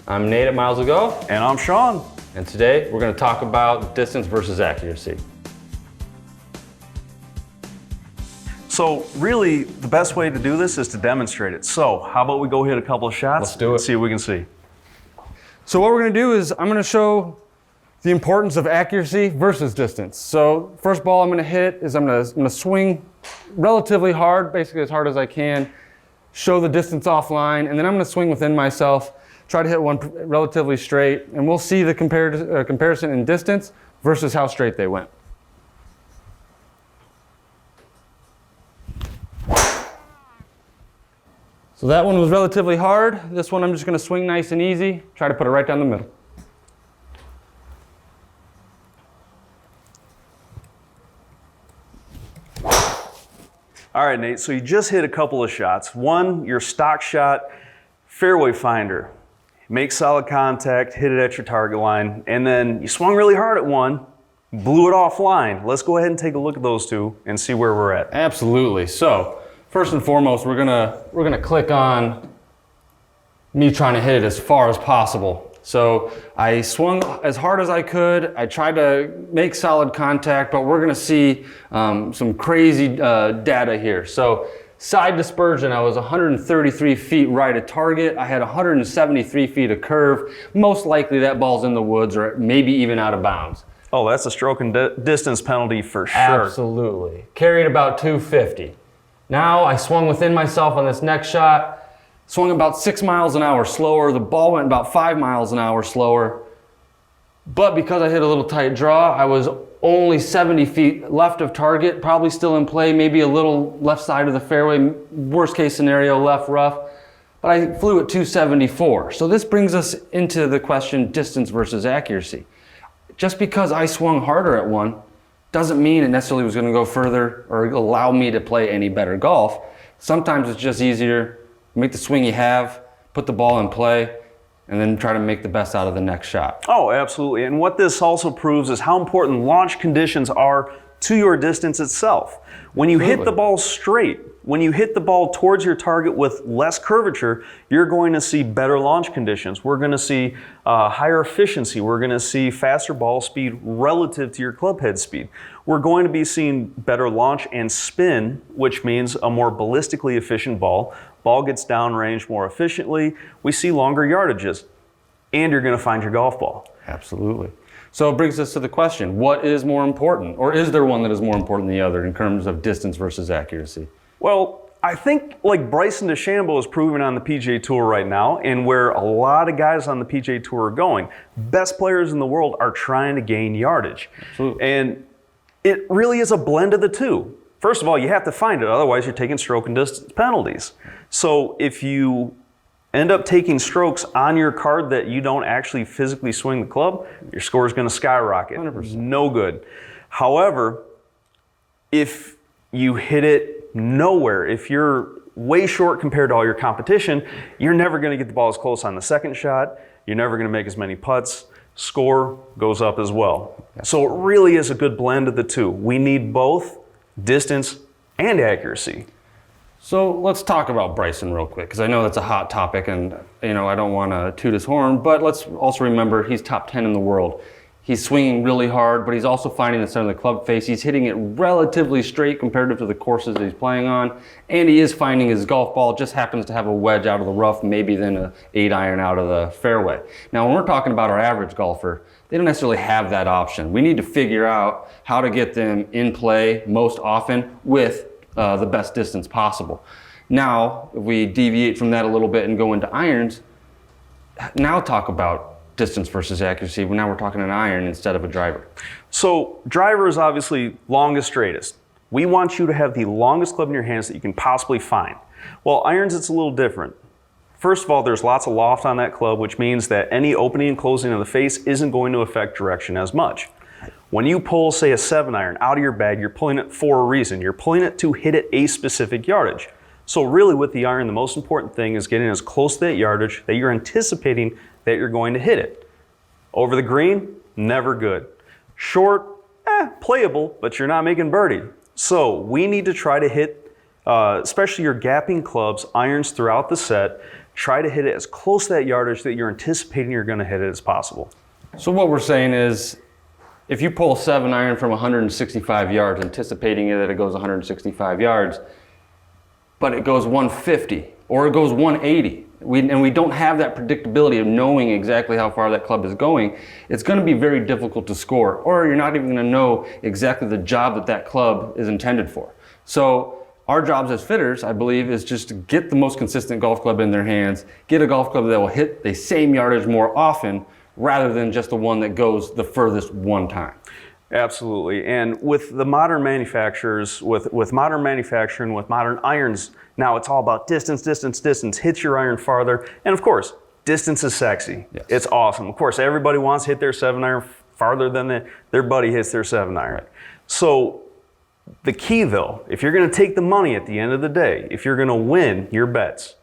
I'm Nate at Miles Ago. And I'm Shawn. And today we're going to talk about distance versus accuracy. So really, the best way to do this is to demonstrate it. So how about we go hit a couple of shots? Let's do it. And see what we can see. So what we're going to do is I'm going to show the importance of accuracy versus distance. So first ball I'm going to hit is I'm going to swing relatively hard, basically as hard as I can, show the distance offline, and then I'm going to swing within myself, try to hit one relatively straight, and we'll see the comparison in distance versus how straight they went. So that one was relatively hard. This one I'm just going to swing nice and easy, try to put it right down the middle. All right, Nate, so you just hit a couple of shots. One, your stock shot, fairway finder. Make solid contact, hit it at your target line, and then you swung really hard at one, blew it offline. Let's go ahead and take a look at those two and see where we're at. Absolutely. So first and foremost, we're gonna click on me trying to hit it as far as possible. So I swung as hard as I could. I tried to make solid contact, but we're gonna see some crazy data here. So side dispersion, I was 133 feet right at target. I had 173 feet of curve. Most likely that ball's in the woods or maybe even out of bounds. Oh, that's a stroke and distance penalty for sure. Absolutely. Carried about 250. Now I swung within myself on this next shot. Swung about 6 miles an hour slower. The ball went about 5 miles an hour slower. But because I hit a little tight draw, I was only 70 feet left of target, probably still in play, maybe a little left side of the fairway, worst case scenario, left rough. But I flew at 274. So this brings us into the question distance versus accuracy. Just because I swung harder at one doesn't mean it necessarily was going to go further or allow me to play any better golf. Sometimes it's just easier. Make the swing you have, put the ball in play, and then try to make the best out of the next shot. Oh, absolutely. And what this also proves is how important launch conditions are to your distance itself. When you hit the ball straight, when you hit the ball towards your target with less curvature, you're going to see better launch conditions. We're going to see higher efficiency. We're going to see faster ball speed relative to your club head speed. We're going to be seeing better launch and spin, which means a more ballistically efficient ball. Ball gets downrange more efficiently. We see longer yardages, and you're going to find your golf ball. Absolutely. So it brings us to the question, what is more important? Or is there one that is more important than the other in terms of distance versus accuracy? Well, I think like Bryson DeChambeau is proving on the PGA Tour right now, and where a lot of guys on the PGA Tour are going, best players in the world are trying to gain yardage. Absolutely. And it really is a blend of the two. First of all, you have to find it, otherwise you're taking stroke and distance penalties. So if you end up taking strokes on your card that you don't actually physically swing the club, your score is going to skyrocket. 100%. No good. However, if you hit it nowhere, if you're way short compared to all your competition, you're never going to get the ball as close on the second shot. You're never going to make as many putts. Score goes up as well. So it really is a good blend of the two. We need both distance and accuracy. So let's talk about Bryson real quick, because I know that's a hot topic and I don't want to toot his horn, but let's also remember he's top 10 in the world. He's swinging really hard, but he's also finding the center of the club face. He's hitting it relatively straight comparative to the courses that he's playing on, and he is finding his golf ball just happens to have a wedge out of the rough, maybe then an 8-iron out of the fairway. Now, when we're talking about our average golfer, they don't necessarily have that option. We need to figure out how to get them in play most often with the best distance possible. Now, if we deviate from that a little bit and go into irons, now talk about distance versus accuracy. Now we're talking an iron instead of a driver. So driver is obviously longest, straightest. We want you to have the longest club in your hands that you can possibly find. Well, irons, it's a little different. First of all, there's lots of loft on that club, which means that any opening and closing of the face isn't going to affect direction as much. When you pull, say, a 7-iron out of your bag, you're pulling it for a reason. You're pulling it to hit it a specific yardage. So really with the iron, the most important thing is getting as close to that yardage that you're anticipating that you're going to hit it. Over the green, never good. Short, playable, but you're not making birdie. So we need to try to hit especially your gapping clubs, irons throughout the set. Try to hit it as close to that yardage that you're anticipating you're going to hit it as possible. So what we're saying is, if you pull a 7-iron from 165 yards, anticipating that it goes 165 yards, but it goes 150 or it goes 180, and we don't have that predictability of knowing exactly how far that club is going, it's going to be very difficult to score, or you're not even going to know exactly the job that that club is intended for. So our jobs as fitters, I believe, is just to get the most consistent golf club in their hands, get a golf club that will hit the same yardage more often, rather than just the one that goes the furthest one time. Absolutely. And with the modern manufacturers, with modern manufacturing, with modern irons, now it's all about distance, distance, distance. Hit your iron farther. And of course, distance is sexy. Yes. It's awesome. Of course, everybody wants to hit their 7-iron farther than their buddy hits their 7-iron. Right. So the key though, if you're going to take the money at the end of the day, if you're going to win your bets,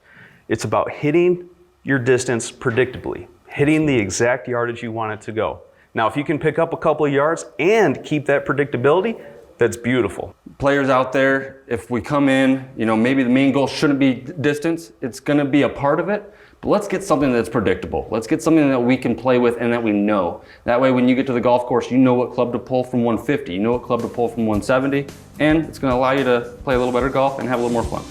it's about hitting your distance predictably, hitting the exact yardage you want it to go. Now, if you can pick up a couple of yards and keep that predictability, that's beautiful. Players out there, if we come in, maybe the main goal shouldn't be distance. It's going to be a part of it, but let's get something that's predictable. Let's get something that we can play with and that we know. That way, when you get to the golf course, you know what club to pull from 150, you know what club to pull from 170, and it's going to allow you to play a little better golf and have a little more fun.